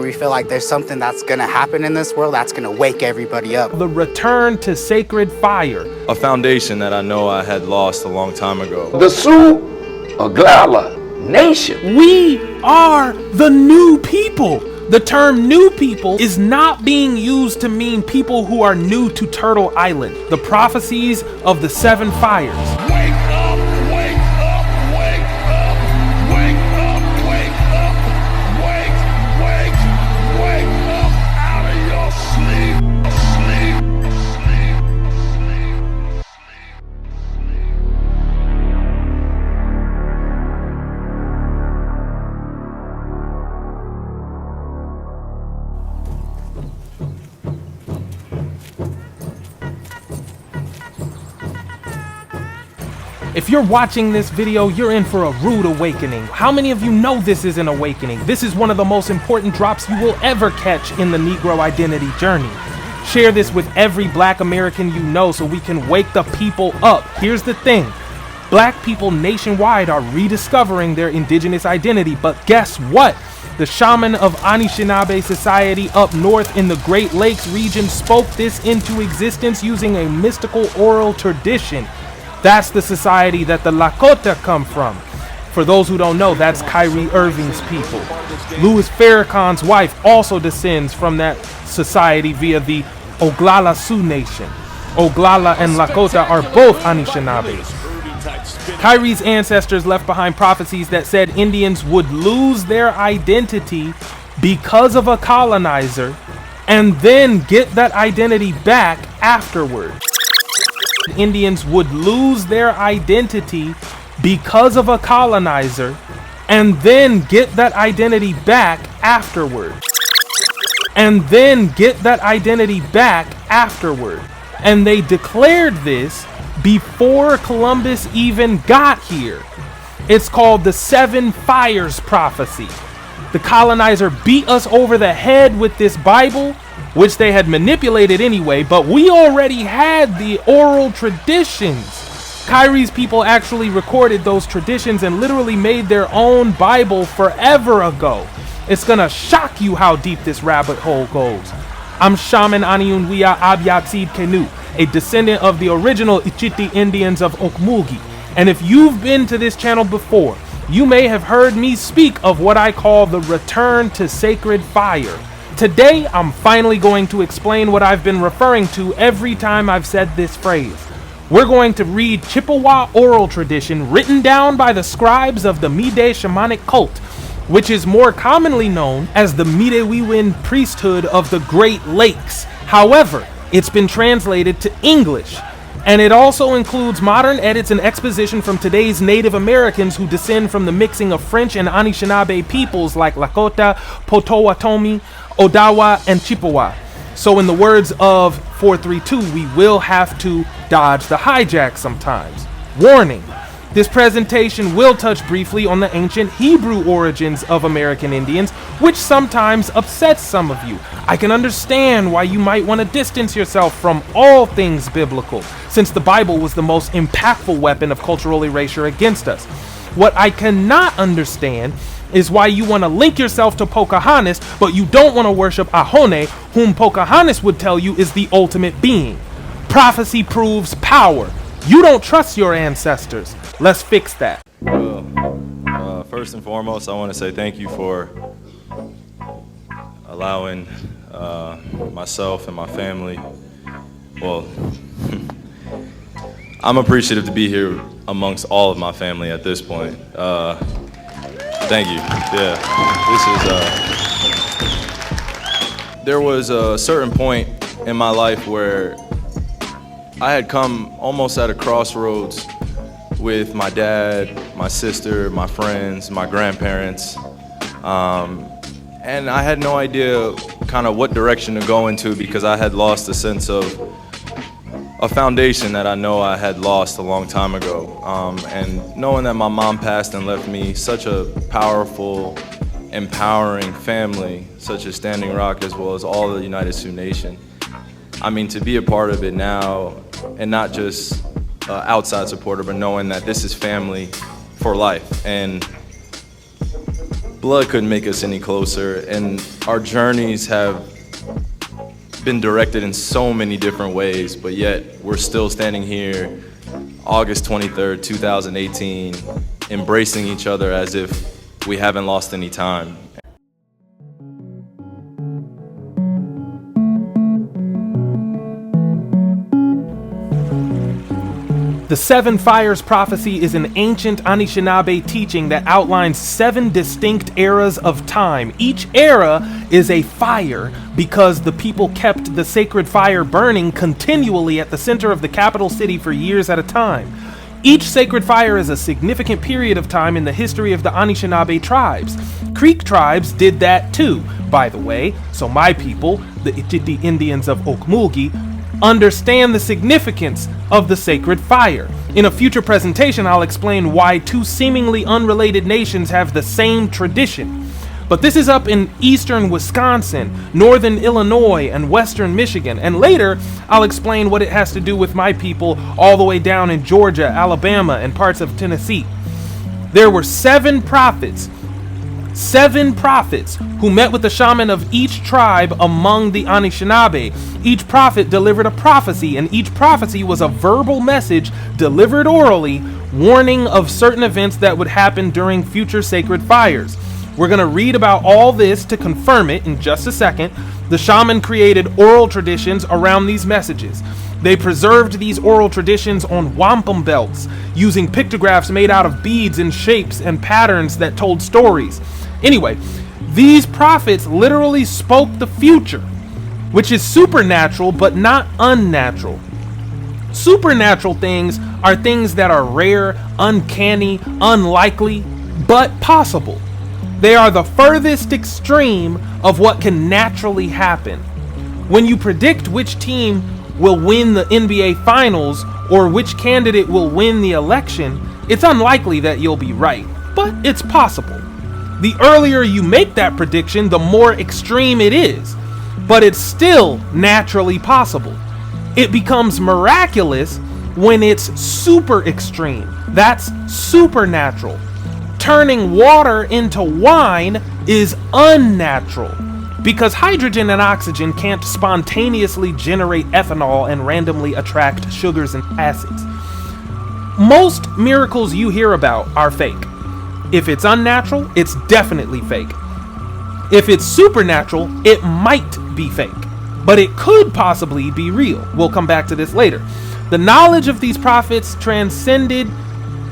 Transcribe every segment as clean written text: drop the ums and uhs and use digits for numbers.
We feel like there's something that's gonna happen in this world that's gonna wake everybody up. The return to sacred fire. A foundation that I know I had lost a long time ago. The Unehiya Nation. We are the new people. The term new people is not being used to mean people who are new to Turtle Island. The prophecies of the 7 fires. Wake up, wake up, wake up, wake up, wake up, wake up out of your sleep, sleep, sleep, sleep, If you're watching this video, you're in for a rude awakening. How many of you know this is an awakening? This is one of the most important drops you will ever catch in the Negro identity journey. Share this with every Black American you know so we can wake the people up. Here's the thing. Black people nationwide are rediscovering their indigenous identity, but guess what? The shaman of Anishinaabe society up north in the Great Lakes region spoke this into existence using a mystical oral tradition. That's the society that the Lakota come from. For those who don't know, that's Kyrie Irving's people. Louis Farrakhan's wife also descends from that society via the Oglala Sioux Nation. Oglala and Lakota are both Anishinaabe. Kyrie's ancestors left behind prophecies that said Indians would lose their identity because of a colonizer and then get that identity back afterward. Indians would lose their identity because of a colonizer and then get that identity back afterward. And they declared this before Columbus even got here. It's called the 7 Fires prophecy. The colonizer beat us over the head with this Bible, which they had manipulated anyway, but we already had the oral traditions. Kyrie's people actually recorded those traditions and literally made their own Bible forever ago. It's gonna shock you how deep this rabbit hole goes. I'm Shaman Unehiya Abyaksid Kenu, a descendant of the original Ichiti Indians of Okmulgee. And if you've been to this channel before, you may have heard me speak of what I call the return to sacred fire. Today, I'm finally going to explain what I've been referring to every time I've said this phrase. We're going to read Chippewa oral tradition written down by the scribes of the Mide shamanic cult, which is more commonly known as the Midewiwin priesthood of the Great Lakes. However, it's been translated to English, and it also includes modern edits and exposition from today's Native Americans who descend from the mixing of French and Anishinaabe peoples like Lakota, Potawatomi, Odawa, and Chippewa. So in the words of 432, we will have to dodge the hijack sometimes. Warning, this presentation will touch briefly on the ancient Hebrew origins of American Indians, which sometimes upsets some of you. I can understand why you might want to distance yourself from all things biblical, since the Bible was the most impactful weapon of cultural erasure against us. What I cannot understand is why you want to link yourself to Pocahontas, but you don't want to worship Ahone, whom Pocahontas would tell you is the ultimate being. Prophecy proves power. You don't trust your ancestors. Let's fix that. Well, first and foremost, I want to say thank you for allowing myself and my family, well, I'm appreciative to be here amongst all of my family at this point. Thank you. Yeah, there was a certain point in my life where I had come almost at a crossroads with my dad, my sister, my friends, my grandparents, and I had no idea kind of what direction to go into because I had lost a sense of a foundation that I know I had lost a long time ago. And knowing that my mom passed and left me such a powerful, empowering family, such a standing rock, as well as all the United Sioux Nation. I mean, to be a part of it now, and not just outside supporter, but knowing that this is family for life. And blood couldn't make us any closer, and our journeys have been directed in so many different ways, but yet we're still standing here August 23rd, 2018, embracing each other as if we haven't lost any time. The Seven Fires prophecy is an ancient Anishinaabe teaching that outlines 7 distinct eras of time. Each era is a fire because the people kept the sacred fire burning continually at the center of the capital city for years at a time. Each sacred fire is a significant period of time in the history of the Anishinaabe tribes. Creek tribes did that too, by the way, so my people, the Ititi Indians of Okmulgee, understand the significance of the sacred fire. In a future presentation, I'll explain why 2 seemingly unrelated nations have the same tradition. But this is up in eastern Wisconsin, northern Illinois, and western Michigan. And later, I'll explain what it has to do with my people all the way down in Georgia, Alabama, and parts of Tennessee. There were 7 prophets who met with the shaman of each tribe among the Anishinaabe. Each prophet delivered a prophecy, and each prophecy was a verbal message delivered orally, warning of certain events that would happen during future sacred fires. We're going to read about all this to confirm it in just a second. The shaman created oral traditions around these messages. They preserved these oral traditions on wampum belts, using pictographs made out of beads and shapes and patterns that told stories. Anyway, these prophets literally spoke the future, which is supernatural but not unnatural. Supernatural things are things that are rare, uncanny, unlikely, but possible. They are the furthest extreme of what can naturally happen. When you predict which team will win the NBA Finals or which candidate will win the election, it's unlikely that you'll be right, but it's possible. The earlier you make that prediction, the more extreme it is, but it's still naturally possible. It becomes miraculous when it's super extreme. That's supernatural. Turning water into wine is unnatural because hydrogen and oxygen can't spontaneously generate ethanol and randomly attract sugars and acids. Most miracles you hear about are fake. If it's unnatural, it's definitely fake. If it's supernatural, it might be fake, but it could possibly be real. We'll come back to this later. The knowledge of these prophets transcended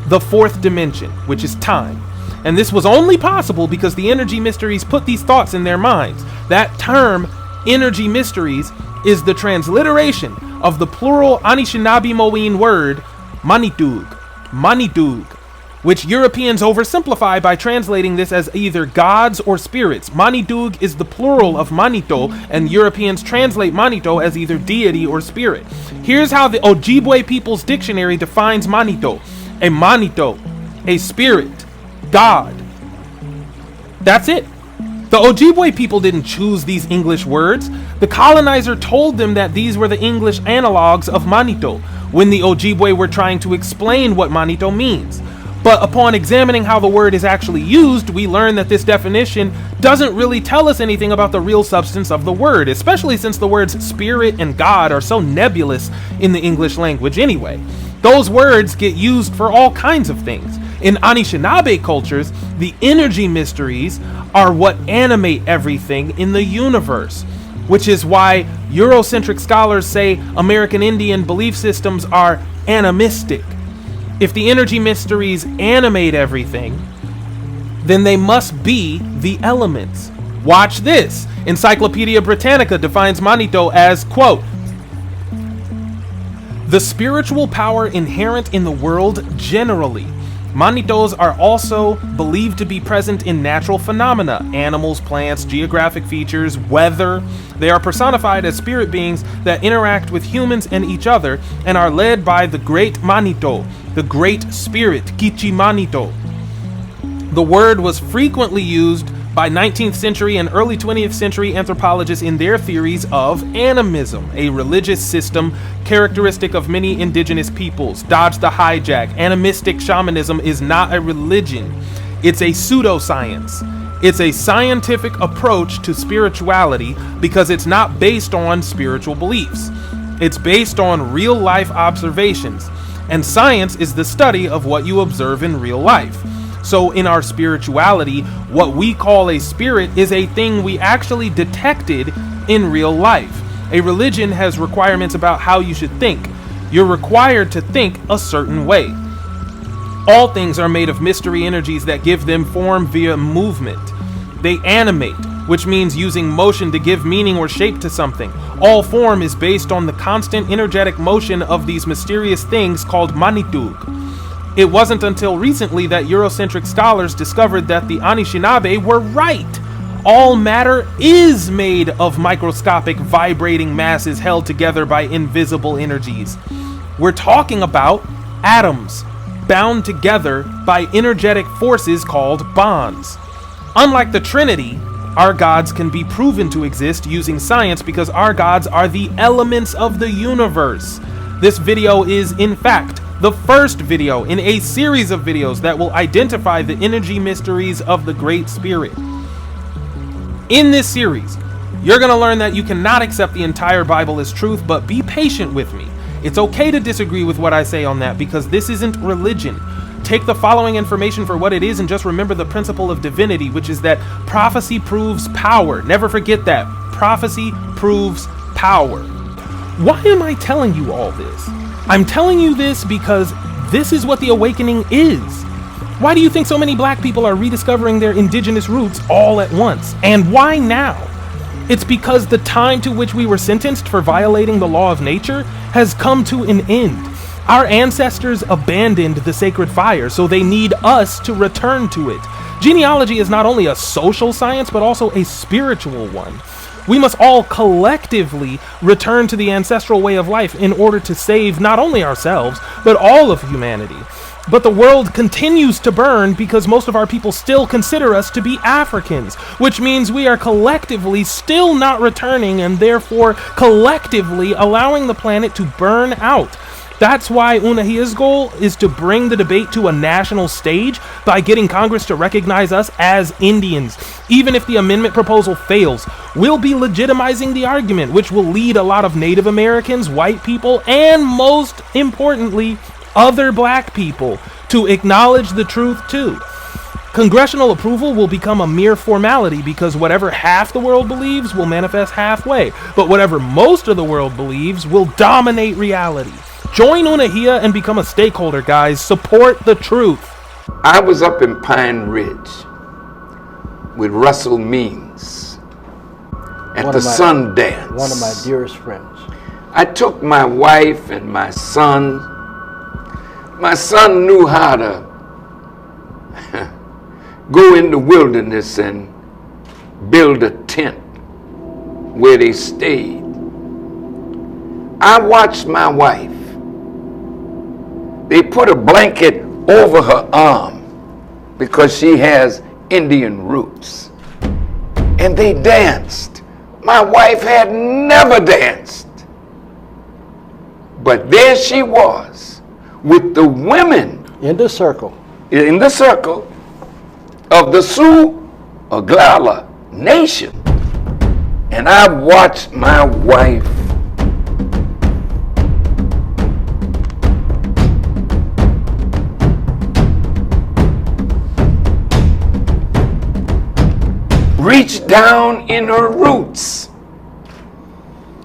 the 4th dimension, which is time. And this was only possible because the energy mysteries put these thoughts in their minds. That term, energy mysteries, is the transliteration of the plural Anishinaabe word Manitouk, which Europeans oversimplify by translating this as either gods or spirits. Manidoo is the plural of Manito, and Europeans translate Manito as either deity or spirit. Here's how the Ojibwe People's Dictionary defines Manito. A Manito, a spirit, God. That's it. The Ojibwe people didn't choose these English words. The colonizer told them that these were the English analogs of Manito when the Ojibwe were trying to explain what Manito means. But upon examining how the word is actually used, we learn that this definition doesn't really tell us anything about the real substance of the word, especially since the words spirit and God are so nebulous in the English language anyway. Those words get used for all kinds of things. In Anishinaabe cultures, the energy mysteries are what animate everything in the universe, which is why Eurocentric scholars say American Indian belief systems are animistic. If the energy mysteries animate everything, then they must be the elements. Watch this. Encyclopedia Britannica defines Manito as, quote, the spiritual power inherent in the world generally. Manitos are also believed to be present in natural phenomena, animals, plants, geographic features, weather. They are personified as spirit beings that interact with humans and each other and are led by the great Manito, the great spirit, Kichi Manito. The word was frequently used by 19th century and early 20th century anthropologists in their theories of animism, a religious system characteristic of many indigenous peoples. Dodge the hijack. Animistic shamanism is not a religion. It's a pseudoscience. It's a scientific approach to spirituality because it's not based on spiritual beliefs. It's based on real life observations. And science is the study of what you observe in real life. So in our spirituality, what we call a spirit is a thing we actually detected in real life. A religion has requirements about how you should think. You're required to think a certain way. All things are made of mystery energies that give them form via movement. They animate, which means using motion to give meaning or shape to something. All form is based on the constant energetic motion of these mysterious things called Manitouk. It wasn't until recently that Eurocentric scholars discovered that the Anishinaabe were right. All matter is made of microscopic vibrating masses held together by invisible energies. We're talking about atoms, bound together by energetic forces called bonds. Unlike the Trinity, our gods can be proven to exist using science because our gods are the elements of the universe. This video is, in fact, the first video in a series of videos that will identify the energy mysteries of the Great Spirit. In this series, you're going to learn that you cannot accept the entire Bible as truth, but be patient with me. It's okay to disagree with what I say on that because this isn't religion. Take the following information for what it is and just remember the principle of divinity, which is that prophecy proves power. Never forget that. Prophecy proves power. Why am I telling you all this? I'm telling you this because this is what the awakening is. Why do you think so many black people are rediscovering their indigenous roots all at once? And why now? It's because the time to which we were sentenced for violating the law of nature has come to an end. Our ancestors abandoned the sacred fire, so they need us to return to it. Genealogy is not only a social science, but also a spiritual one. We must all collectively return to the ancestral way of life in order to save not only ourselves, but all of humanity. But the world continues to burn because most of our people still consider us to be Africans, which means we are collectively still not returning and therefore collectively allowing the planet to burn out. That's why Unehiya's goal is to bring the debate to a national stage by getting Congress to recognize us as Indians. Even if the amendment proposal fails, we'll be legitimizing the argument, which will lead a lot of Native Americans, white people, and most importantly, other black people to acknowledge the truth too. Congressional approval will become a mere formality because whatever half the world believes will manifest halfway, but whatever most of the world believes will dominate reality. Join Unehiya and become a stakeholder, guys. Support the truth. I was up in Pine Ridge with Russell Means at the Sun Dance. One of my dearest friends. I took my wife and my son. My son knew how to go in the wilderness and build a tent where they stayed. I watched my wife. They put a blanket over her arm because she has Indian roots. And they danced. My wife had never danced. But there she was with the women In the circle. of the Sioux-Oglala Nation. And I watched my wife reach down in her roots,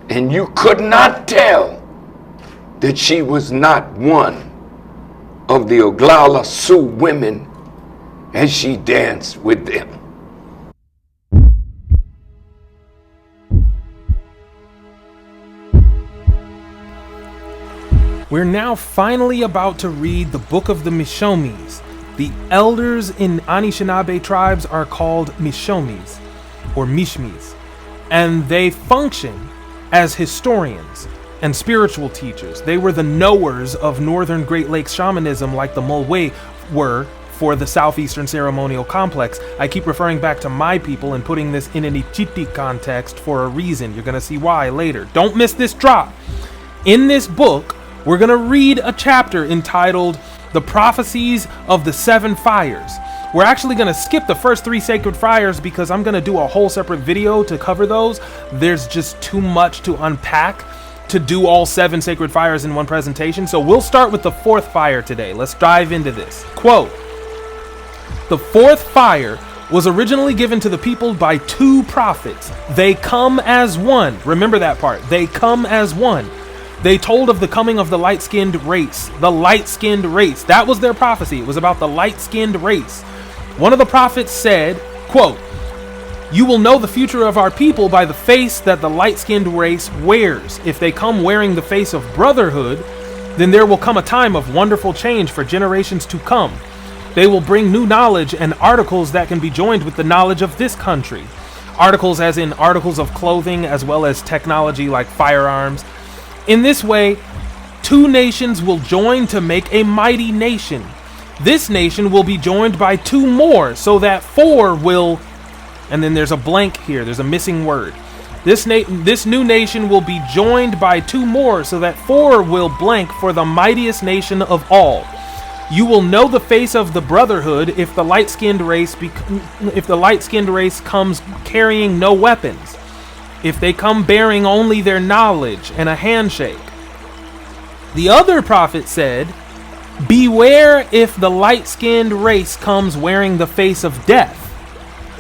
and you could not tell that she was not one of the Oglala Sioux women as she danced with them. We're now finally about to read the Book of the Mishomis. The elders in Anishinaabe tribes are called Mishomis, or Mishmis, and they function as historians and spiritual teachers. They were the knowers of northern Great Lakes shamanism like the Mulwe were for the southeastern ceremonial complex. I keep referring back to my people and putting this in an Ichiti context for a reason. You're going to see why later. Don't miss this drop. In this book, we're going to read a chapter entitled The Prophecies of the Seven Fires, We're actually going to skip the first 3 sacred fires because I'm going to do a whole separate video to cover those. There's just too much to unpack to do all 7 sacred fires in one presentation. So we'll start with the 4th fire today. Let's dive into this. Quote, "The 4th fire was originally given to the people by 2 prophets. They come as one." Remember that part. They come as one. "They told of the coming of the light-skinned race." The light-skinned race. That was their prophecy. It was about the light-skinned race. One of the prophets said, quote, "You will know the future of our people by the face that the light-skinned race wears. If they come wearing the face of brotherhood, then there will come a time of wonderful change for generations to come. They will bring new knowledge and articles that can be joined with the knowledge of this country." Articles as in articles of clothing, as well as technology like firearms. "In this way, 2 nations will join to make a mighty nation. This nation will be joined by 2 more, so that 4 will..." And then there's a blank here. There's a missing word. This new nation will be joined by 2 more, so that 4 will blank for the mightiest nation of all. "You will know the face of the brotherhood if the light-skinned race comes carrying no weapons. If they come bearing only their knowledge and a handshake." The other prophet said, "Beware if the light-skinned race comes wearing the face of death.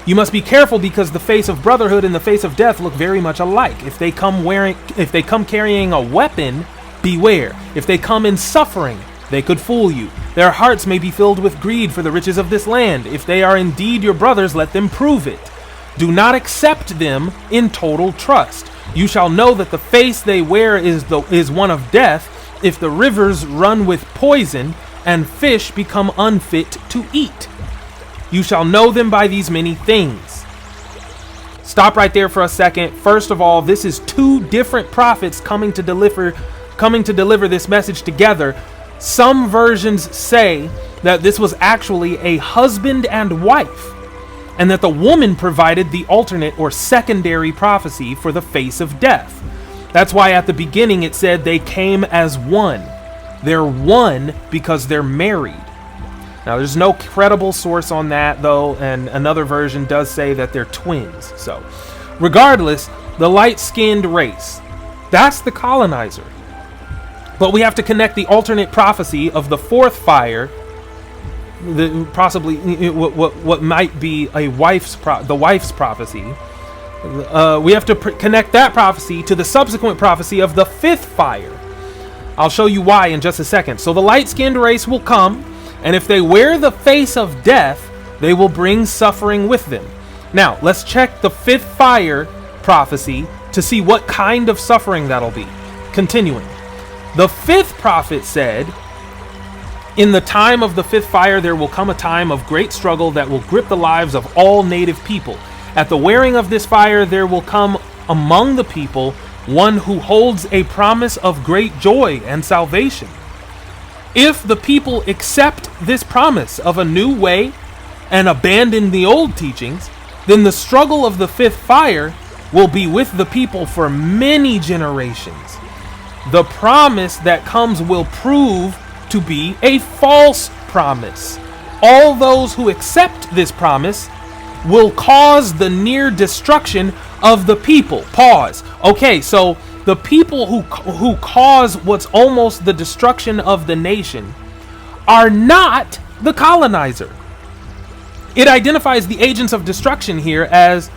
You must be careful because the face of brotherhood and the face of death look very much alike. If they come carrying a weapon, beware. If they come in suffering, they could fool you. Their hearts may be filled with greed for the riches of this land. If they are indeed your brothers, let them prove it. Do not accept them in total trust. You shall know that the face they wear is one of death if the rivers run with poison and fish become unfit to eat. You shall know them by these many things." Stop right there for a second. First of all, this is 2 different prophets coming to deliver this message together. Some versions say that this was actually a husband and wife, and that the woman provided the alternate or secondary prophecy for the face of death. That's why at the beginning it said they came as one. They're one because they're married. Now there's no credible source on that though, and another version does say that they're twins. So regardless, the light-skinned race, that's the colonizer. But we have to connect the alternate prophecy of the 4th fire, possibly what might be the wife's prophecy. We have to connect that prophecy to the subsequent prophecy of the 5th fire. I'll show you why in just a second. So the light-skinned race will come, and if they wear the face of death, they will bring suffering with them. Now, let's check the 5th fire prophecy to see what kind of suffering that'll be. Continuing. The 5th prophet said, "In the time of the 5th fire, there will come a time of great struggle that will grip the lives of all native people. At the wearing of this fire, there will come among the people one who holds a promise of great joy and salvation. If the people accept this promise of a new way and abandon the old teachings, then the struggle of the 5th fire will be with the people for many generations. The promise that comes will prove to be a false promise. All those who accept this promise will cause the near destruction of the people." Pause. Okay, so the people who cause what's almost the destruction of the nation are not the colonizer. It identifies the agents of destruction here as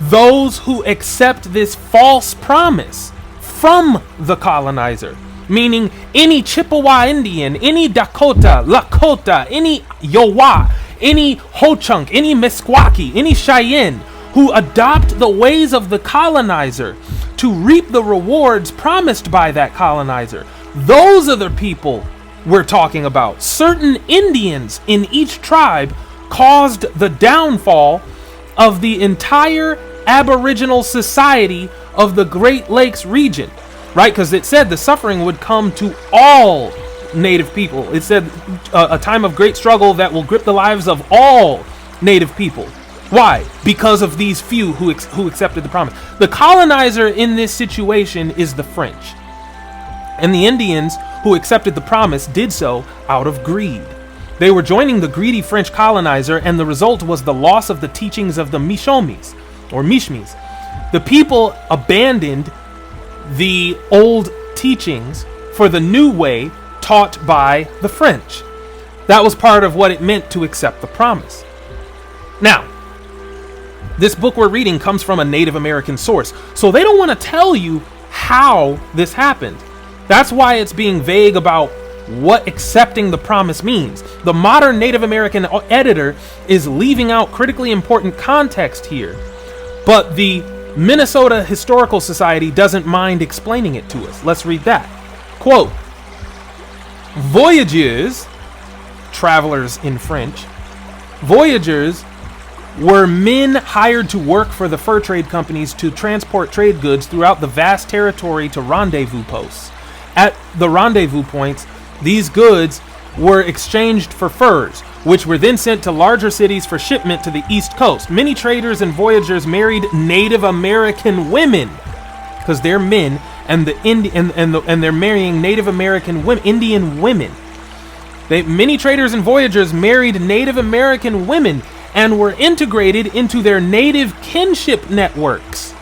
those who accept this false promise from the colonizer, meaning any Chippewa Indian, any Dakota, Lakota, any Yowa, any Ho-Chunk, any Meskwaki, any Cheyenne, who adopt the ways of the colonizer to reap the rewards promised by that colonizer. Those are the people we're talking about. Certain Indians in each tribe caused the downfall of the entire Aboriginal society of the Great Lakes region, right? Because it said the suffering would come to all Native people. It said a time of great struggle that will grip the lives of all Native people. Why? Because of these few who accepted the promise. The colonizer in this situation is the French. And the Indians who accepted the promise did so out of greed. They were joining the greedy French colonizer, and the result was the loss of the teachings of the Mishomis, or Mishmis. The people abandoned the old teachings for the new way taught by the French. That was part of what it meant to accept the promise. Now, this book we're reading comes from a Native American source, so they don't want to tell you how this happened. That's why it's being vague about what accepting the promise means. The modern Native American editor is leaving out critically important context here, but the Minnesota Historical Society doesn't mind explaining it to us. Let's read that. Quote, voyageurs, travelers in French, voyageurs were men hired to work for the fur trade companies to transport trade goods throughout the vast territory to rendezvous posts. At the rendezvous points, these goods were exchanged for furs, which were then sent to larger cities for shipment to the East Coast. Many traders and voyageurs married Native American women, because they're men, and they're marrying Native American women, Indian women. Many traders and voyageurs married Native American women and were integrated into their native kinship networks,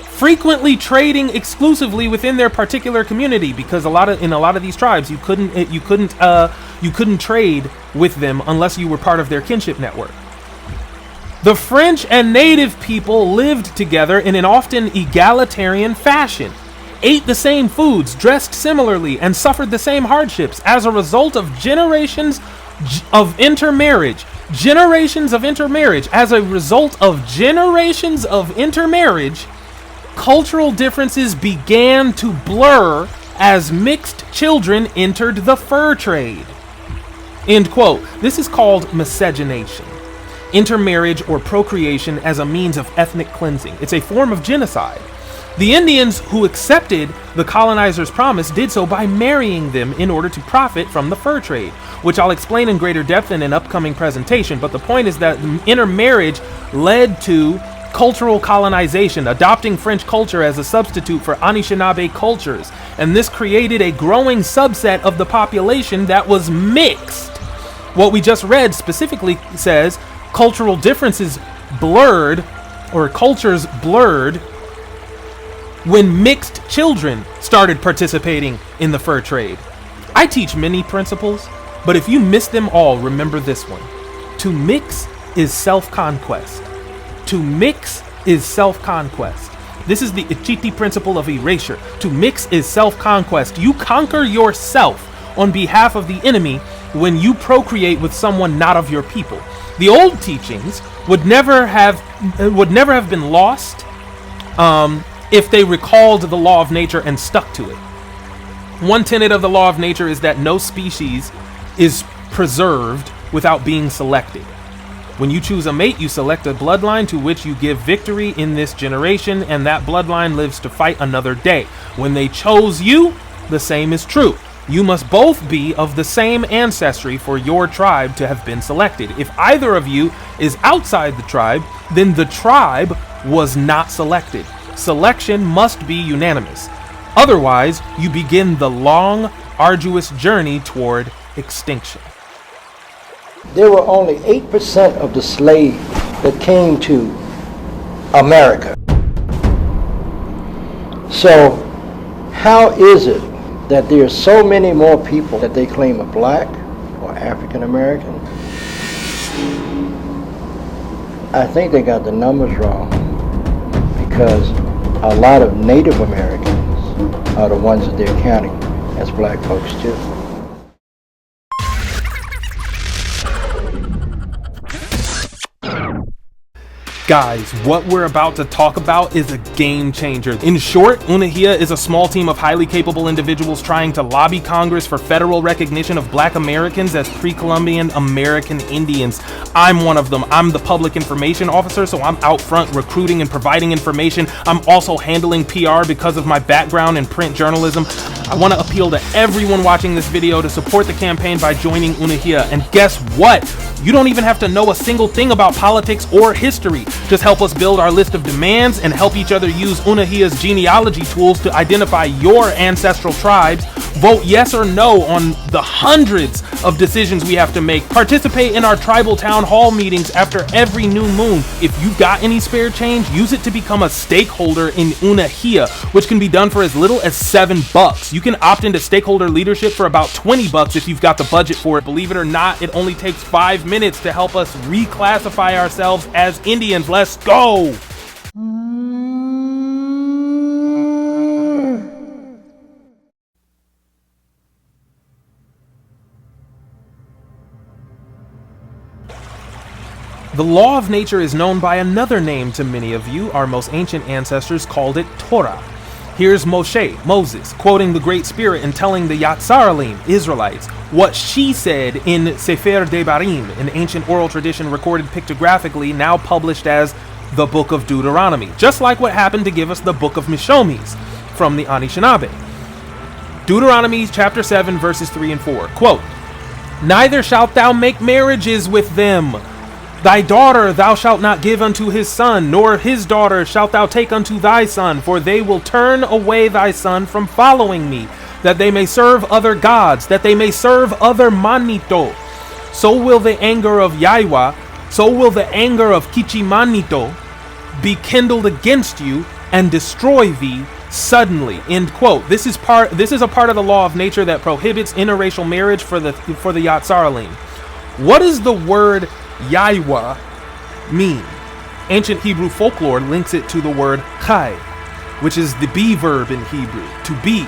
frequently trading exclusively within their particular community, because in a lot of these tribes you couldn't trade with them unless you were part of their kinship network. The French and native people lived together in an often egalitarian fashion, ate the same foods, dressed similarly, and suffered the same hardships as a result of generations of intermarriage. As a result of generations of intermarriage, cultural differences began to blur as mixed children entered the fur trade. End quote. This is called miscegenation, intermarriage or procreation as a means of ethnic cleansing. It's a form of genocide. The Indians who accepted the colonizer's promise did so by marrying them in order to profit from the fur trade, which I'll explain in greater depth in an upcoming presentation. But the point is that intermarriage led to cultural colonization, adopting French culture as a substitute for Anishinaabe cultures. And this created a growing subset of the population that was mixed. What we just read specifically says cultural differences blurred, or cultures blurred, when mixed children started participating in the fur trade. I teach many principles, but if you miss them all, remember this one. To mix is self-conquest. To mix is self-conquest. This is the Ichiti principle of erasure. To mix is self-conquest. You conquer yourself on behalf of the enemy when you procreate with someone not of your people. The old teachings would never have been lost if they recalled the law of nature and stuck to it. One tenet of the law of nature is that no species is preserved without being selected. When you choose a mate, you select a bloodline to which you give victory in this generation, and that bloodline lives to fight another day. When they chose you, the same is true. You must both be of the same ancestry for your tribe to have been selected. If either of you is outside the tribe, then the tribe was not selected. Selection must be unanimous. Otherwise, you begin the long, arduous journey toward extinction. There were only 8% of the slaves that came to America. So, how is it that there are so many more people that they claim are black or African American? I think they got the numbers wrong, because a lot of Native Americans are the ones that they're counting as black folks too. Guys, what we're about to talk about is a game changer. In short, Unehiya is a small team of highly capable individuals trying to lobby Congress for federal recognition of Black Americans as pre-Columbian American Indians. I'm one of them. I'm the public information officer, so I'm out front recruiting and providing information. I'm also handling PR because of my background in print journalism. I want to appeal to everyone watching this video to support the campaign by joining Unehiya. And guess what? You don't even have to know a single thing about politics or history. Just help us build our list of demands and help each other use Unehiya's genealogy tools to identify your ancestral tribes. Vote yes or no on the hundreds of decisions we have to make. Participate in our tribal town hall meetings after every new moon. If you've got any spare change, use it to become a stakeholder in Unehiya, which can be done for as little as $7. You can opt into stakeholder leadership for about $20 if you've got the budget for it. Believe it or not, it only takes 5 minutes to help us reclassify ourselves as Indians. Let's go! The law of nature is known by another name to many of you. Our most ancient ancestors called it Torah. Here's Moses, quoting the Great Spirit and telling the Yatzaralim, Israelites, what she said in Sefer Devarim, an ancient oral tradition recorded pictographically, now published as the Book of Deuteronomy, just like what happened to give us the Book of Mishomis from the Anishinaabe. Deuteronomy chapter 7, verses 3 and 4, quote, "Neither shalt thou make marriages with them. Thy daughter thou shalt not give unto his son, nor his daughter shalt thou take unto thy son, for they will turn away thy son from following me, that they may serve other gods, that they may serve other Manito. So will the anger of Yahweh, so will the anger of Kichimanito be kindled against you and destroy thee suddenly." End quote. This is a part of the law of nature that prohibits interracial marriage for the Yatzaralim. What does the word Yahweh mean? Ancient Hebrew folklore links it to the word chai, which is the be verb in Hebrew, to be.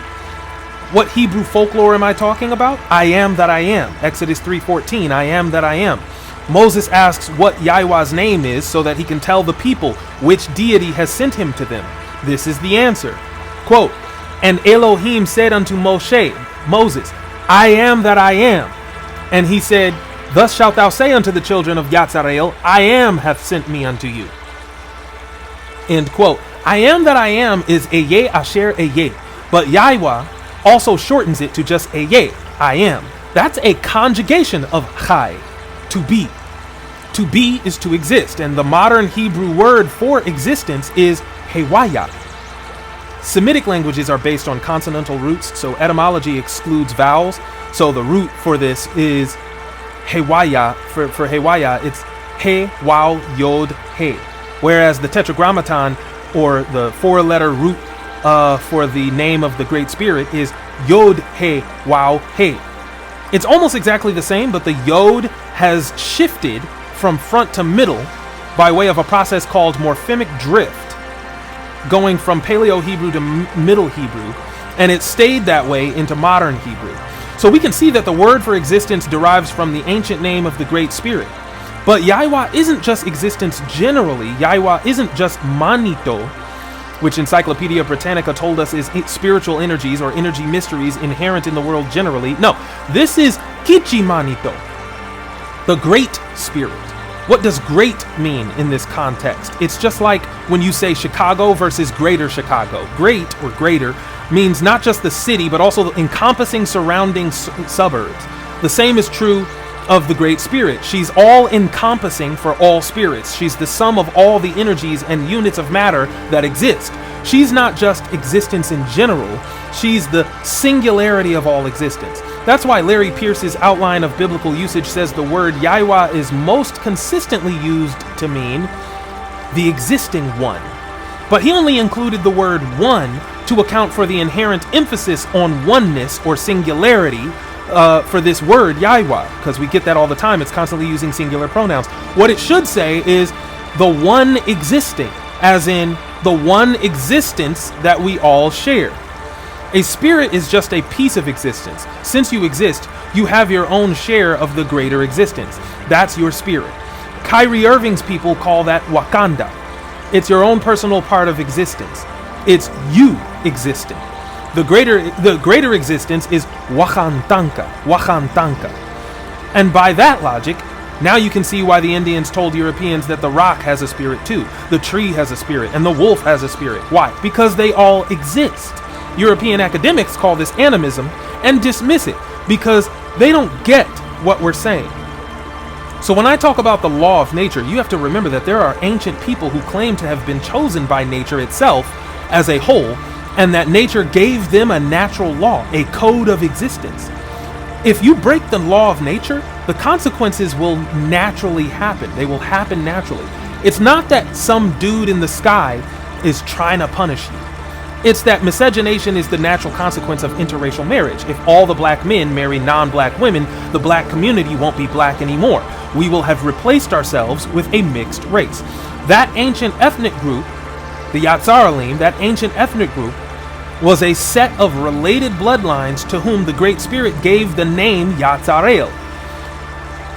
What Hebrew folklore am I talking about? I am that I am. Exodus 3:14, I am that I am. Moses asks what Yahweh's name is so that he can tell the people which deity has sent him to them. This is the answer. Quote, "And Elohim said unto Moses, I am that I am. And he said, Thus shalt thou say unto the children of Yatzarael, I am hath sent me unto you." End quote. I am that I am is Eye Asher Eye, but Yahweh also shortens it to just Eye, I am. That's a conjugation of chai, to be. To be is to exist, and the modern Hebrew word for existence is hewaya. Semitic languages are based on consonantal roots, so etymology excludes vowels. So the root for this is hewaya. For hewaya, it's he, wow, yod, he. Whereas the tetragrammaton, or the 4-letter root for the name of the Great Spirit, is yod, he, wow, he. It's almost exactly the same, but the yod has shifted from front to middle by way of a process called morphemic drift, going from Paleo-Hebrew to Middle Hebrew, and it stayed that way into modern Hebrew. So we can see that the word for existence derives from the ancient name of the Great Spirit. But Yahweh isn't just existence generally. Yahweh isn't just Manito, which Encyclopedia Britannica told us is spiritual energies or energy mysteries inherent in the world generally. No, this is Kichimanito, the Great Spirit. What does great mean in this context? It's just like when you say Chicago versus Greater Chicago. Great or greater means not just the city, but also the encompassing surrounding suburbs. The same is true of the Great Spirit. She's all encompassing for all spirits. She's the sum of all the energies and units of matter that exist. She's not just existence in general, she's the singularity of all existence. That's why Larry Pierce's outline of biblical usage says the word Yahweh is most consistently used to mean the existing one. But he only included the word one to account for the inherent emphasis on oneness or singularity for this word Yahweh, because we get that all the time. It's constantly using singular pronouns. What it should say is the one existing, as in the one existence that we all share. A spirit is just a piece of existence. Since you exist, you have your own share of the greater existence. That's your spirit. Kyrie Irving's people call that Wakanda. It's your own personal part of existence. It's you existing. The greater existence is Wakantanka. And by that logic, now you can see why the Indians told Europeans that the rock has a spirit too, the tree has a spirit, and the wolf has a spirit. Why? Because they all exist. European academics call this animism and dismiss it because they don't get what we're saying. So when I talk about the law of nature, you have to remember that there are ancient people who claim to have been chosen by nature itself as a whole, and that nature gave them a natural law, a code of existence. If you break the law of nature, the consequences will naturally happen. They will happen naturally. It's not that some dude in the sky is trying to punish you. It's that miscegenation is the natural consequence of interracial marriage. If all the black men marry non-black women, the black community won't be black anymore. We will have replaced ourselves with a mixed race. That ancient ethnic group, the Yatzaralim, that ancient ethnic group, was a set of related bloodlines to whom the Great Spirit gave the name Yatzarel.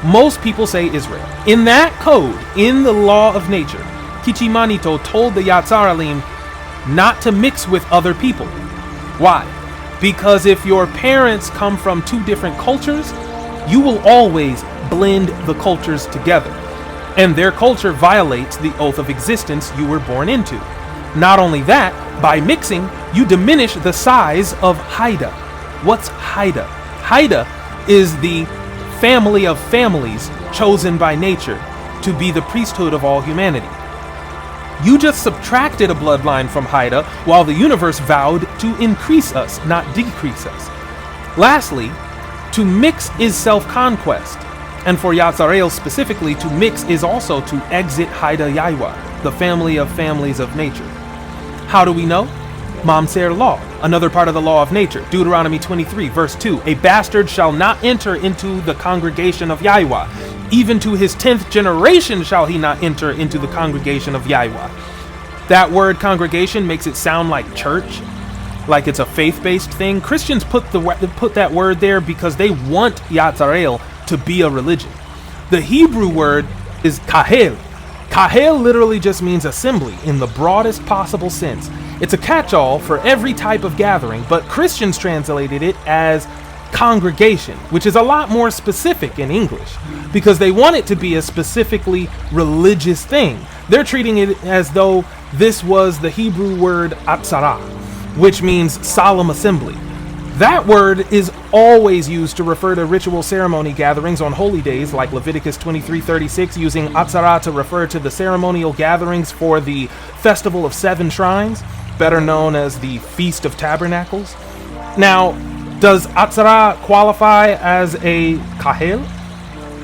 Most people say Israel. In that code, in the law of nature, Kichimanito told the Yatzaralim not to mix with other people. Why? Because if your parents come from two different cultures, you will always blend the cultures together. And their culture violates the oath of existence you were born into. Not only that, by mixing, you diminish the size of Haida. What's Haida? Haida is the family of families chosen by nature to be the priesthood of all humanity. You just subtracted a bloodline from Haida while the universe vowed to increase us, not decrease us. Lastly, to mix is self-conquest. And for Yatzarel specifically, to mix is also to exit Haida Yaiwa, the family of families of nature. How do we know? Mamzer law, another part of the law of nature. Deuteronomy 23, verse 2. A bastard shall not enter into the congregation of Yaiwa. Even to his 10th generation shall he not enter into the congregation of Yaiwa. That word congregation makes it sound like church, like it's a faith-based thing. Christians put that word there because they want Yatzarel to be a religion. The Hebrew word is kahel. Kahel literally just means assembly in the broadest possible sense. It's a catch-all for every type of gathering, but Christians translated it as congregation, which is a lot more specific in English because they want it to be a specifically religious thing. They're treating it as though this was the Hebrew word atzara, which means solemn assembly. That word is always used to refer to ritual ceremony gatherings on holy days like Leviticus 23:36, using atzara to refer to the ceremonial gatherings for the Festival of Seven Shrines, better known as the Feast of Tabernacles. Now, does atzara qualify as a kahel?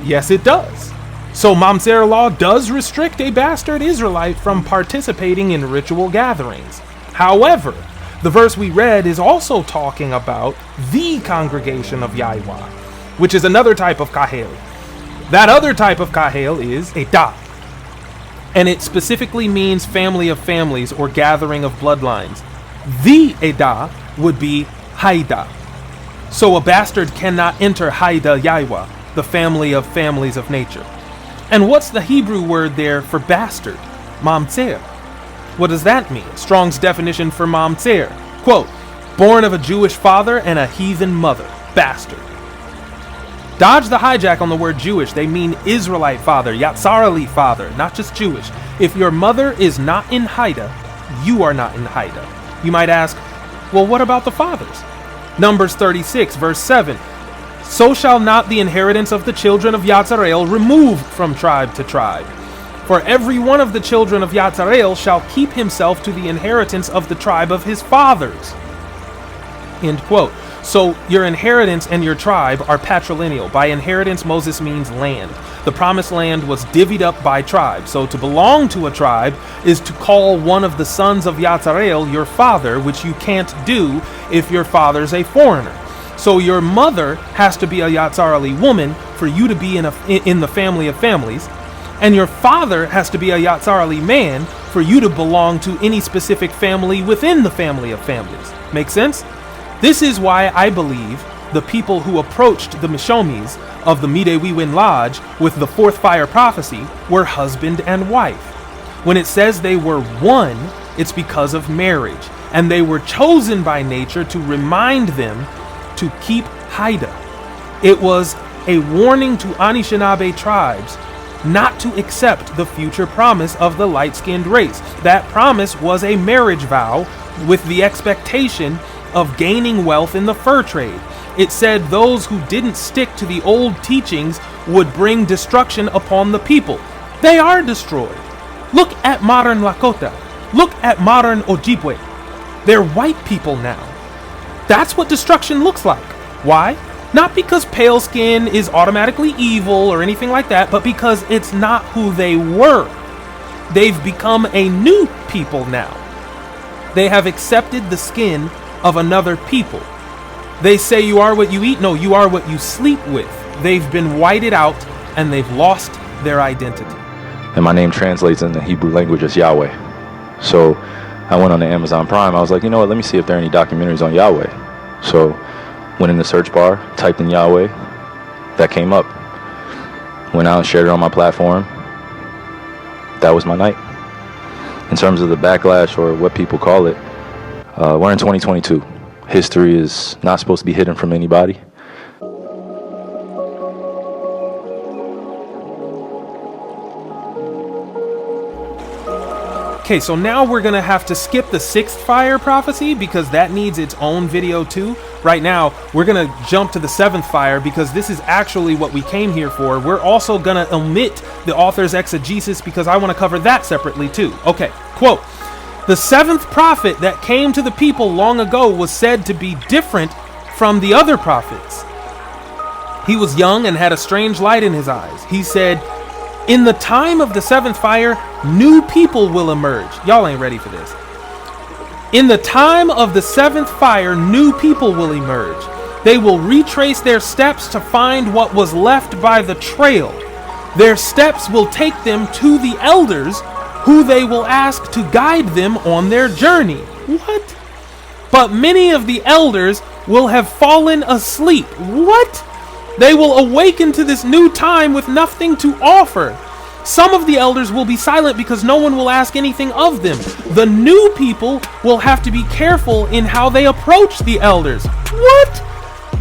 Yes, it does. So Mamzer law does restrict a bastard Israelite from participating in ritual gatherings. However, the verse we read is also talking about the congregation of Yaiwa, which is another type of kahel. That other type of kahel is Edah, and it specifically means family of families or gathering of bloodlines. The Edah would be Haida. So a bastard cannot enter Haida Yaiwa, the family of families of nature. And what's the Hebrew word there for bastard? Mamzer. What does that mean? Strong's definition for Mamzer, quote, born of a Jewish father and a heathen mother, bastard. Dodge the hijack on the word Jewish. They mean Israelite father, Yatzarali father, not just Jewish. If your mother is not in Haida, you are not in Haida. You might ask, well, what about the fathers? Numbers 36, verse 7. So shall not the inheritance of the children of Yatzarel remove from tribe to tribe. For every one of the children of Yatzarel shall keep himself to the inheritance of the tribe of his fathers. End quote. So your inheritance and your tribe are patrilineal. By inheritance, Moses means land. The promised land was divvied up by tribe. So to belong to a tribe is to call one of the sons of Yatzarel your father, which you can't do if your father's a foreigner. So your mother has to be a Yatzarali woman for you to be in the family of families. And your father has to be a Yatzarali man for you to belong to any specific family within the family of families. Make sense? This is why I believe the people who approached the Mishomis of the Manidoo-na Lodge with the fourth fire prophecy were husband and wife. When it says they were one, it's because of marriage, and they were chosen by nature to remind them to keep Haida. It was a warning to Anishinaabe tribes not to accept the future promise of the light-skinned race. That promise was a marriage vow with the expectation of gaining wealth in the fur trade. It said those who didn't stick to the old teachings would bring destruction upon the people. They are destroyed. Look at modern Lakota. Look at modern Ojibwe. They're white people now. That's what destruction looks like. Why? Not because pale skin is automatically evil or anything like that, but because it's not who they were. They've become a new people now. They have accepted the skin of another people. They say you are what you eat. No, you are what you sleep with. They've been whited out and they've lost their identity. And my name translates in the Hebrew language as Yahweh. So I went on the Amazon Prime. I was like, you know what, let me see if there are any documentaries on Yahweh. So went in the search bar, typed in Yahweh. That came up. Went out and shared it on my platform. That was my night. In terms of the backlash, or what people call it, we're in 2022. History is not supposed to be hidden from anybody. Okay, so now we're gonna have to skip the 6th fire prophecy because that needs its own video too. Right now, we're gonna jump to the 7th fire because this is actually what we came here for. We're also gonna omit the author's exegesis because I wanna cover that separately too. Okay, quote, "The 7th prophet that came to the people long ago was said to be different from the other prophets. He was young and had a strange light in his eyes. He said, 'In the time of the 7th fire, new people will emerge.'" Y'all ain't ready for this. "In the time of the 7th fire, new people will emerge. They will retrace their steps to find what was left by the trail. Their steps will take them to the elders, who they will ask to guide them on their journey." What? "But many of the elders will have fallen asleep." What? "They will awaken to this new time with nothing to offer. Some of the elders will be silent because no one will ask anything of them. The new people will have to be careful in how they approach the elders." What?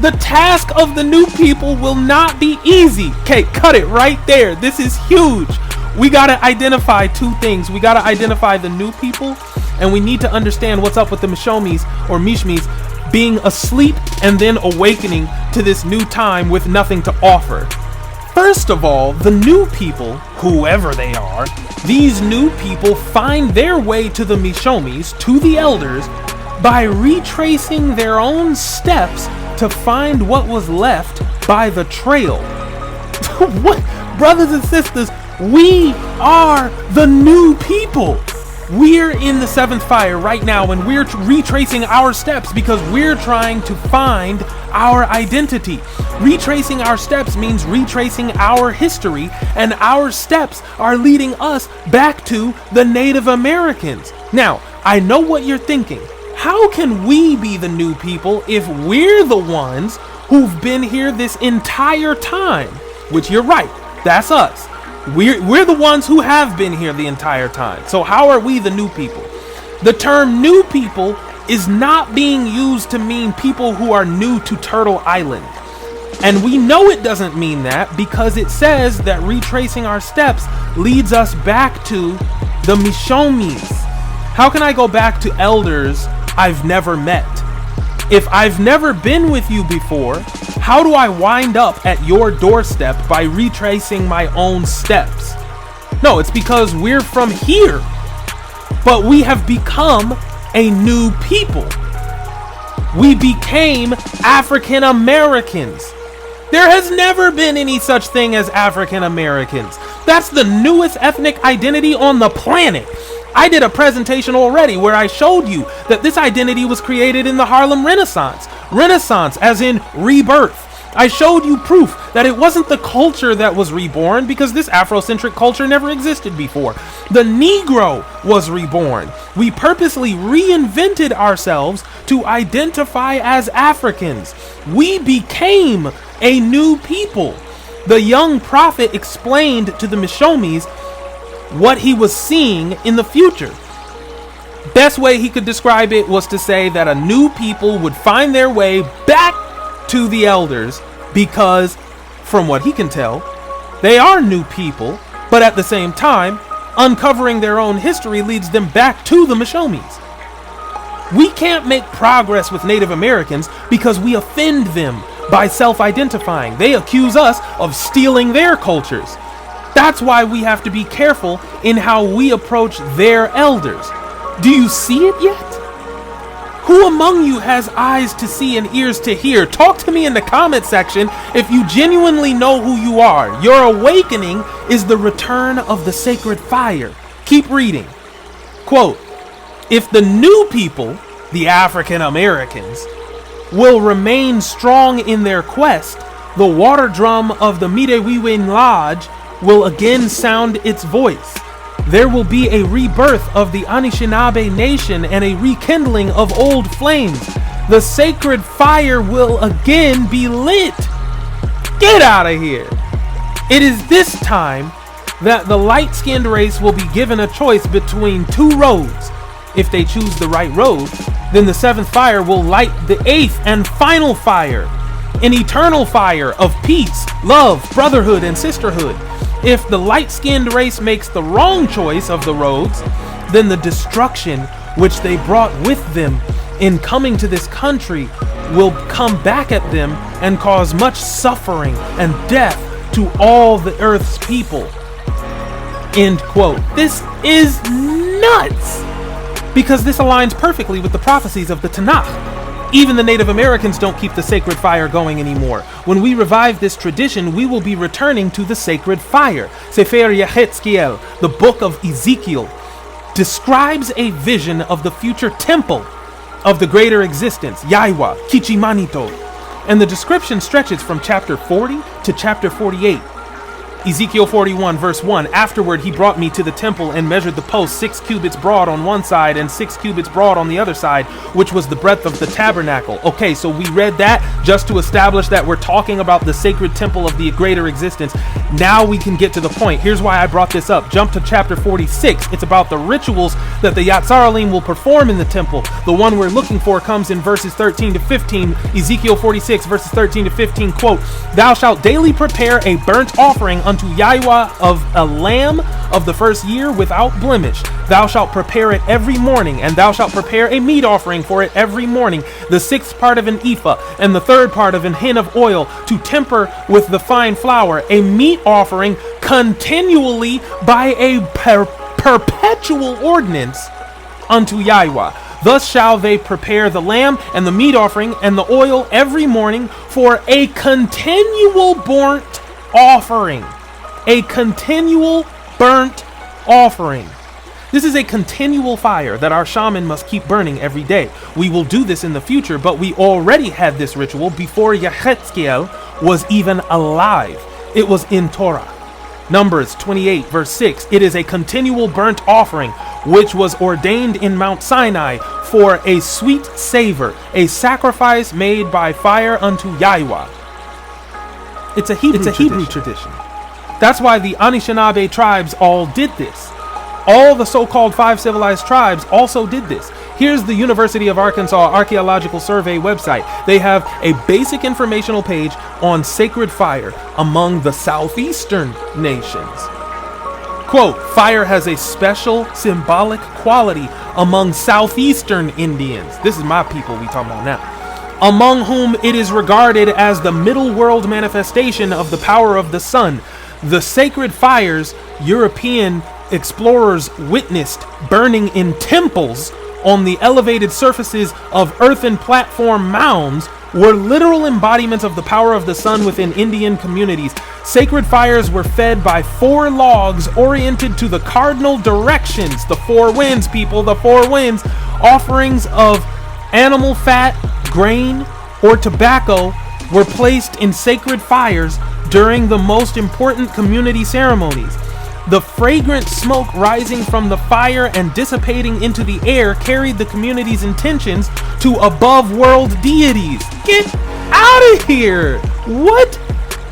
"The task of the new people will not be easy." Okay, cut it right there. This is huge. We gotta identify two things. We gotta identify the new people, and we need to understand what's up with the Mishomis or Mishmis being asleep and then awakening to this new time with nothing to offer. First of all, the new people, whoever they are, these new people find their way to the Mishomis, to the elders, by retracing their own steps to find what was left by the trail. What? Brothers and sisters, we are the new people. We're in the 7th fire right now, and we're retracing our steps because we're trying to find our identity. Retracing our steps means retracing our history, and our steps are leading us back to the Native Americans. Now, I know what you're thinking. How can we be the new people if we're the ones who've been here this entire time? Which, you're right, that's us. We're the ones who have been here the entire time. So how are we the new people? The term new people is not being used to mean people who are new to Turtle Island. And we know it doesn't mean that because it says that retracing our steps leads us back to the Mishomis. How can I go back to elders I've never met? If I've never been with you before, how do I wind up at your doorstep by retracing my own steps? No, it's because we're from here, but we have become a new people. We became African Americans. There has never been any such thing as African Americans. That's the newest ethnic identity on the planet. I did a presentation already where I showed you that this identity was created in the Harlem Renaissance. Renaissance as in rebirth. I showed you proof that it wasn't the culture that was reborn because this Afrocentric culture never existed before. The Negro was reborn. We purposely reinvented ourselves to identify as Africans. We became a new people. The young prophet explained to the Mishomis what he was seeing in the future. Best way he could describe it was to say that a new people would find their way back to the elders because, from what he can tell, they are new people, but at the same time, uncovering their own history leads them back to the Mishomis. We can't make progress with Native Americans because we offend them by self-identifying. They accuse us of stealing their cultures. That's why we have to be careful in how we approach their elders. Do you see it yet? Who among you has eyes to see and ears to hear? Talk to me in the comment section if you genuinely know who you are. Your awakening is the return of the sacred fire. Keep reading. Quote, if the new people, the African Americans, will remain strong in their quest, the water drum of the Midewiwin Lodge will again sound its voice. There will be a rebirth of the Anishinaabe Nation and a rekindling of old flames. The sacred fire will again be lit. Get out of here. It is this time that the light-skinned race will be given a choice between two roads. If they choose the right road, then the seventh fire will light the eighth and final fire, an eternal fire of peace, love, brotherhood, and sisterhood. If the light-skinned race makes the wrong choice of the roads, then the destruction which they brought with them in coming to this country will come back at them and cause much suffering and death to all the earth's people. End quote. This is nuts! Because this aligns perfectly with the prophecies of the Tanakh. Even the Native Americans don't keep the sacred fire going anymore. When we revive this tradition, we will be returning to the sacred fire. Sefer Yehezkiel, the book of Ezekiel, describes a vision of the future temple of the greater existence, Yahweh, Kichimanito. And the description stretches from chapter 40 to chapter 48. Ezekiel 41 verse 1, afterward he brought me to the temple and measured the post 6 cubits broad on one side and 6 cubits broad on the other side, which was the breadth of the tabernacle. Okay, so we read that just to establish that we're talking about the sacred temple of the greater existence. Now we can get to the point. Here's why I brought this up. Jump to chapter 46. It's about the rituals that the Yatzaralim will perform in the temple. The one we're looking for comes in verses 13 to 15. Ezekiel 46 verses 13 to 15, quote, thou shalt daily prepare a burnt offering unto Yahweh of a lamb of the first year without blemish. Thou shalt prepare it every morning, and thou shalt prepare a meat offering for it every morning, the 6th part of an ephah, and the 3rd part of an hin of oil, to temper with the fine flour, a meat offering continually by a perpetual ordinance unto Yahweh. Thus shall they prepare the lamb and the meat offering and the oil every morning for a continual burnt offering. A continual burnt offering. This is a continual fire that our shaman must keep burning every day. We will do this in the future, but we already had this ritual before Yehezkiel was even alive. It was in Torah. Numbers 28 verse 6. It is a continual burnt offering which was ordained in Mount Sinai for a sweet savor, a sacrifice made by fire unto Yahweh. It's a Hebrew tradition. That's why the Anishinaabe tribes all did this. All the so-called 5 civilized tribes also did this. Here's the University of Arkansas Archaeological Survey website. They have a basic informational page on sacred fire among the southeastern nations. Quote, fire has a special symbolic quality among southeastern Indians. This is my people we talking about now. Among whom it is regarded as the middle world manifestation of the power of the sun. The sacred fires European explorers witnessed burning in temples on the elevated surfaces of earthen platform mounds were literal embodiments of the power of the sun within Indian communities. Sacred fires were fed by 4 logs oriented to the cardinal directions. The 4 winds, people, the 4 winds. Offerings of animal fat, grain, or tobacco were placed in sacred fires during the most important community ceremonies. The fragrant smoke rising from the fire and dissipating into the air carried the community's intentions to above-world deities. Get out of here! What?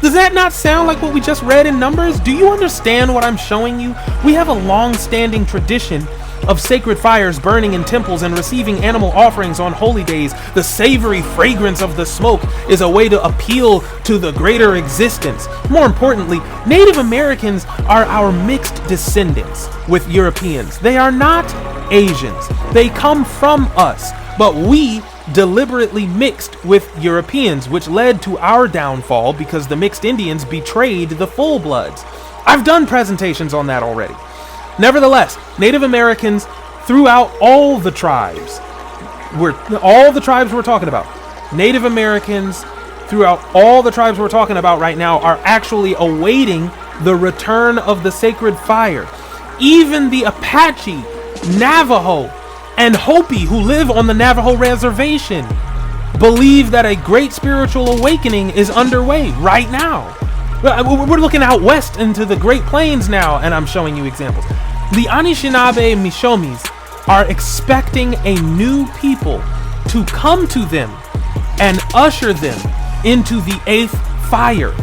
Does that not sound like what we just read in Numbers? Do you understand what I'm showing you? We have a long-standing tradition of sacred fires burning in temples and receiving animal offerings on holy days. The savory fragrance of the smoke is a way to appeal to the greater existence. More importantly, Native Americans are our mixed descendants with Europeans. They are not Asians. They come from us. But we deliberately mixed with Europeans, which led to our downfall because the mixed Indians betrayed the full bloods. I've done presentations on that already. Nevertheless, Native Americans throughout all the tribes, we're talking about, Native Americans throughout all the tribes we're talking about right now are actually awaiting the return of the sacred fire. Even the Apache, Navajo, and Hopi who live on the Navajo reservation believe that a great spiritual awakening is underway right now. We're looking out west into the Great Plains now, and I'm showing you examples. The Anishinaabe Mishomis are expecting a new people to come to them and usher them into the 8th fire.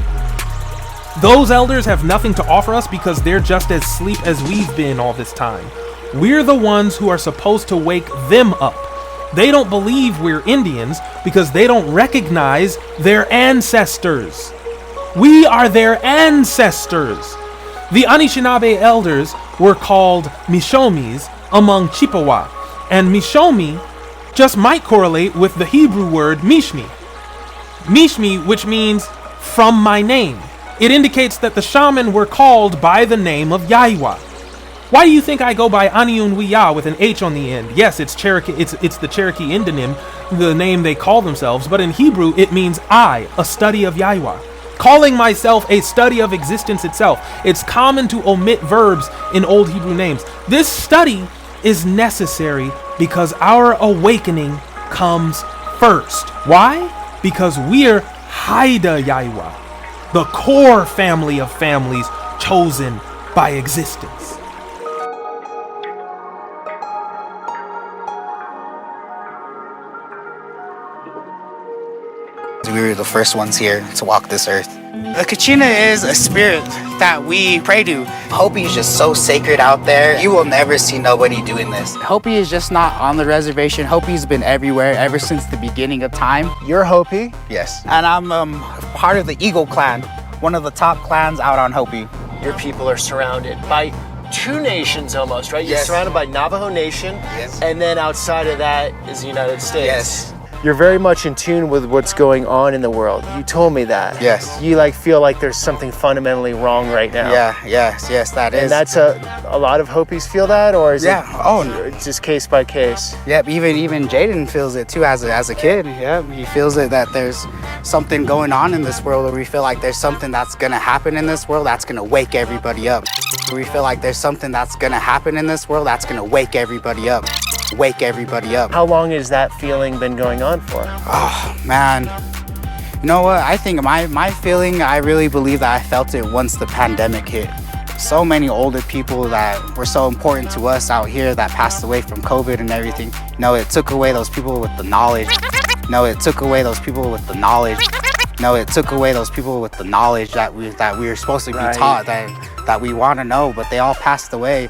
Those elders have nothing to offer us because they're just as asleep as we've been all this time. We're the ones who are supposed to wake them up. They don't believe we're Indians because they don't recognize their ancestors. We are their ancestors. The Anishinaabe elders were called Mishomis among Chippewa, and Mishomi just might correlate with the Hebrew word Mishmi. Mishmi, which means from my name. It indicates that the shaman were called by the name of Yahweh. Why do you think I go by Unehiya with an H on the end? Yes, it's Cherokee. It's the Cherokee endonym, the name they call themselves. But in Hebrew, it means I, a study of Yahweh. Calling myself a study of existence itself. It's common to omit verbs in Old Hebrew names. This study is necessary because our awakening comes first. Why? Because we're Haida Yahweh, the core family of families chosen by existence. We were the first ones here to walk this earth. The Kachina is a spirit that we pray to. Hopi is just so sacred out there. You will never see nobody doing this. Hopi is just not on the reservation. Hopi's been everywhere ever since the beginning of time. You're Hopi? Yes. And I'm part of the Eagle clan, one of the top clans out on Hopi. Your people are surrounded by 2 nations almost, right? You're Yes. surrounded by Navajo Nation, Yes. and then outside of that is the United States. Yes. You're very much in tune with what's going on in the world. You told me that. Yes. You feel like there's something fundamentally wrong right now. Yeah, yes, that is. And that's a lot of Hopis feel that, or is it just case by case? Yep, even Jaden feels it too as a kid. Yeah, he feels it that there's something going on in this world, or we feel like there's something that's gonna happen in this world that's gonna wake everybody up. We feel like there's something that's gonna happen in this world that's gonna wake everybody up. Wake everybody up. How long has that feeling been going on for? Oh man, you know what? I think my feeling, I really believe that I felt it once the pandemic hit. So many older people that were so important to us out here that passed away from COVID and everything. No, it took away those people with the knowledge. No, it took away those people with the knowledge. No, it took away those people with the knowledge that we were supposed to be taught, that we want to know, but they all passed away.